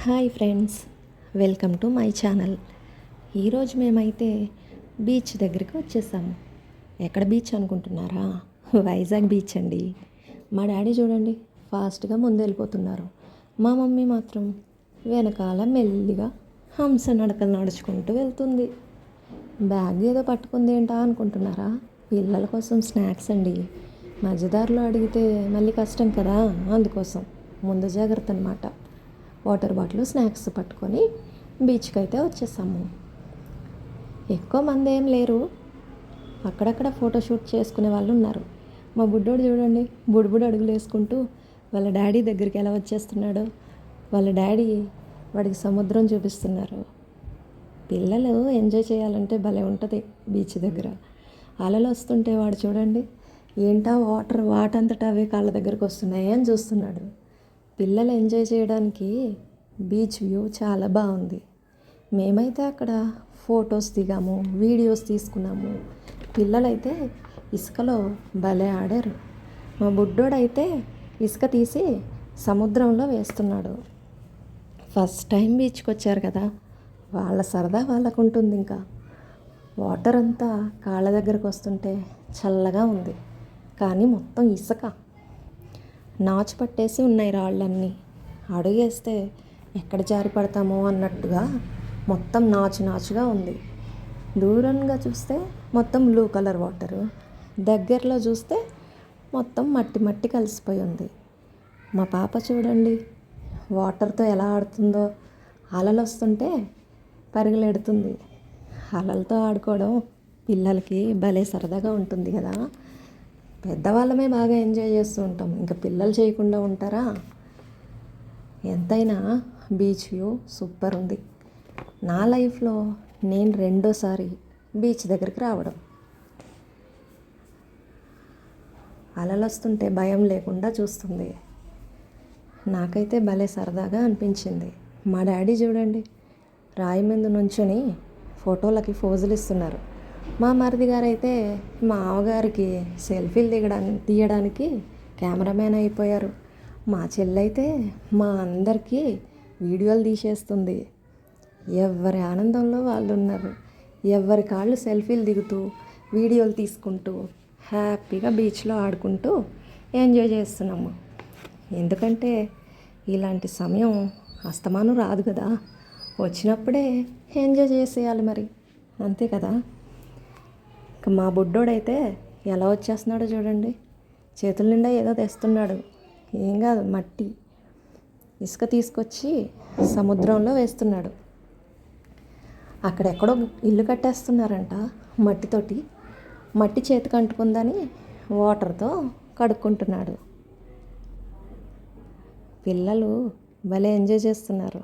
Hi friends, welcome to my channel. ఈరోజు మేమైతే beach దగ్గరికి వచ్చేసాము. ఎక్కడ బీచ్ అనుకుంటున్నారా? వైజాగ్ బీచ్ అండి. మా డాడీ చూడండి ఫాస్ట్గా ముందు వెళ్ళిపోతున్నారు. మా మమ్మీ మాత్రం వెనకాల మెల్లిగా హంస నడకలు నడుచుకుంటూ వెళ్తుంది. బ్యాగ్ ఏదో పట్టుకుంది ఏంటా అనుకుంటున్నారా? పిల్లల కోసం స్నాక్స్ అండి. మధ్యదారిలో అడిగితే మళ్ళీ కష్టం కదా, అందుకోసం ముందు జాగ్రత్త అనమాట. వాటర్ బాటిల్ స్నాక్స్ పట్టుకొని బీచ్కి అయితే వచ్చేసాము. ఎక్కువ మంది ఏం లేరు, అక్కడక్కడ ఫోటోషూట్ చేసుకునే వాళ్ళు ఉన్నారు. మా బుడ్డోడు చూడండి బుడిబుడి అడుగులు వేసుకుంటూ వాళ్ళ డాడీ దగ్గరికి ఎలా వచ్చేస్తున్నాడు. వాళ్ళ డాడీ వాడికి సముద్రం చూపిస్తున్నారు. పిల్లలు ఎంజాయ్ చేయాలంటే భలే ఉంటుంది బీచ్ దగ్గర. అలలు వస్తుంటే వాడు చూడండి ఏంటా వాటర్ వాటంతటా అవే కాళ్ళ దగ్గరకు వస్తున్నాయి అని చూస్తున్నాడు. పిల్లలు ఎంజాయ్ చేయడానికి బీచ్ వ్యూ చాలా బాగుంది. మేమైతే అక్కడ ఫొటోస్ దిగాము, వీడియోస్ తీసుకున్నాము. పిల్లలైతే ఇసుకలో భలే ఆడారు. మా బుడ్డోడైతే ఇసుక తీసి సముద్రంలో వేస్తున్నాడు. ఫస్ట్ టైం బీచ్కి వచ్చారు కదా, వాళ్ళ సరదా వాళ్ళకు ఉంటుంది. ఇంకా వాటర్ అంతా కాళ్ళ దగ్గరకు వస్తుంటే చల్లగా ఉంది, కానీ మొత్తం ఇసుక నాచు పట్టేసి ఉన్నాయి రాళ్ళన్నీ. అడుగేస్తే ఎక్కడ జారి పడతామో అన్నట్టుగా మొత్తం నాచుగా ఉంది. దూరంగా చూస్తే మొత్తం బ్లూ కలర్ వాటరు, దగ్గరలో చూస్తే మొత్తం మట్టి కలిసిపోయి ఉంది. మా పాప చూడండి వాటర్తో ఎలా ఆడుతుందో. అలలు వస్తుంటే పరుగులెడుతుంది. అలలతో ఆడుకోవడం పిల్లలకి భలే సరదాగా ఉంటుంది కదా. పెద్దవాళ్ళమే బాగా ఎంజాయ్ చేస్తూ ఉంటాం, ఇంకా పిల్లలు చేయకుండా ఉంటారా? ఎంతైనా బీచ్ వ్యూ సూపర్ ఉంది. నా లైఫ్లో నేను రెండోసారి బీచ్ దగ్గరికి రావడం. అలలు వస్తుంటే భయం లేకుండా చూస్తుంది. నాకైతే భలే సరదాగా అనిపించింది. మా డాడీ చూడండి రాయి మీద నుంచొని ఫోటోలకి ఫోజులు ఇస్తున్నారు. మా మరిది గారు అయితే మా ఆవగారికి సెల్ఫీలు తీయడానికి కెమెరామ్యాన్ అయిపోయారు. మా చెల్లైతే మా అందరికీ వీడియోలు తీసేస్తుంది. ఎవరి ఆనందంలో వాళ్ళు ఉన్నారు. ఎవరి కాళ్ళు సెల్ఫీలు దిగుతూ వీడియోలు తీసుకుంటూ హ్యాపీగా బీచ్లో ఆడుకుంటూ ఎంజాయ్ చేస్తున్నాము. ఎందుకంటే ఇలాంటి సమయం అస్తమానం రాదు కదా, వచ్చినప్పుడే ఎంజాయ్ చేసేయాలి మరి, అంతే కదా. ఇక మా బుడ్డోడైతే ఎలా వచ్చేస్తున్నాడో చూడండి. చేతుల నిండా ఏదో తెస్తున్నాడు. ఏం కాదు, మట్టి ఇసుక తీసుకొచ్చి సముద్రంలో వేస్తున్నాడు. అక్కడెక్కడో ఇల్లు కట్టేస్తున్నారంట మట్టితోటి. మట్టి చేతికి అంటుకుందని వాటర్తో కడుక్కుంటున్నాడు. పిల్లలు భలే ఎంజాయ్ చేస్తున్నారు.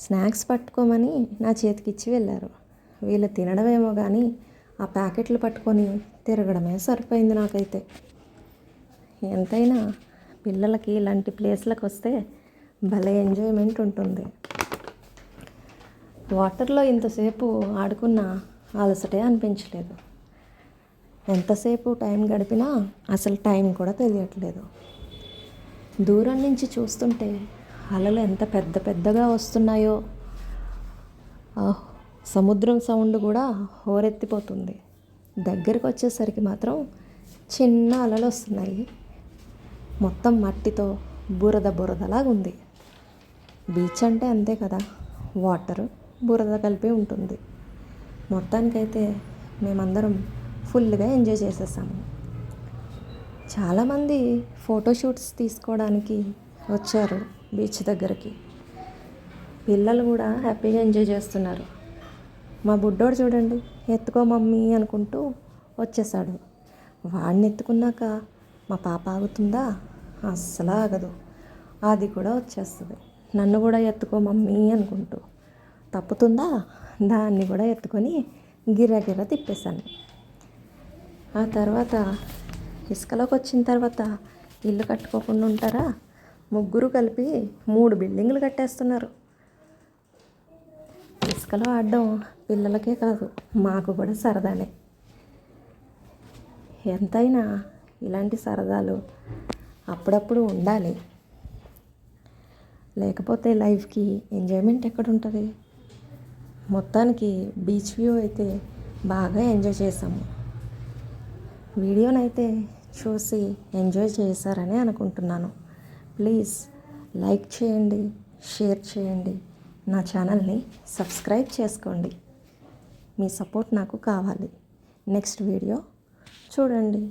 స్నాక్స్ పట్టుకోమని నా చేతికి ఇచ్చి వెళ్ళారు. వీళ్ళు తినడమేమో కానీ ఆ ప్యాకెట్లు పట్టుకొని తిరగడమే సరిపోయింది నాకైతే. ఎంతైనా పిల్లలకి ఇలాంటి ప్లేస్లకు వస్తే భలే ఎంజాయ్మెంట్ ఉంటుంది. వాటర్లో ఇంతసేపు ఆడుకున్న అలసటే అనిపించలేదు. ఎంతసేపు టైం గడిపినా అసలు టైం కూడా తెలియట్లేదు. దూరం నుంచి చూస్తుంటే అలలు ఎంత పెద్దగా వస్తున్నాయో. సముద్రం సౌండ్ కూడా హోరెత్తిపోతుంది. దగ్గరికి వచ్చేసరికి మాత్రం చిన్న అలలు వస్తున్నాయి. మొత్తం మట్టితో బురదలాగా ఉంది. బీచ్ అంటే అంతే కదా, వాటర్ బురద కలిపి ఉంటుంది. మొత్తానికైతే మేమందరం ఫుల్గా ఎంజాయ్ చేసేసాము. చాలామంది ఫోటోషూట్స్ తీసుకోవడానికి వచ్చారు బీచ్ దగ్గరికి. పిల్లలు కూడా హ్యాపీగా ఎంజాయ్ చేస్తున్నారు. మా బుడ్డోడు చూడండి ఎత్తుకో మమ్మీ అనుకుంటూ వచ్చేసాడు. వాడిని ఎత్తుకున్నాక మా పాప ఆగుతుందా? అస్సలు ఆగదు. అది కూడా వచ్చేస్తుంది నన్ను కూడా ఎత్తుకో మమ్మీ అనుకుంటూ. తప్పుతుందా? దాన్ని కూడా ఎత్తుకొని గిర్ర తిప్పేశాను. ఆ తర్వాత ఇసుకలోకి వచ్చిన తర్వాత ఇల్లు కట్టుకోకుండా ఉంటారా? ముగ్గురు కలిపి 3 బిల్డింగులు కట్టేస్తున్నారు. ఇసుకలో ఆడడం పిల్లలకే కాదు మాకు కూడా సరదానే. ఎంతైనా ఇలాంటి సరదాలు అప్పుడప్పుడు ఉండాలి. లేకపోతే లైఫ్కి ఎంజాయ్మెంట్ ఎక్కడుంటుంది? మొత్తానికి బీచ్ వ్యూ అయితే బాగా ఎంజాయ్ చేసాము. వీడియోనైతే చూసి ఎంజాయ్ చేశారని అనుకుంటున్నాను. ప్లీజ్ లైక్ చేయండి, షేర్ చేయండి, నా ఛానల్ని సబ్స్క్రైబ్ చేసుకోండి. మీ సపోర్ట్ నాకు కావాలి. నెక్స్ట్ వీడియో చూడండి.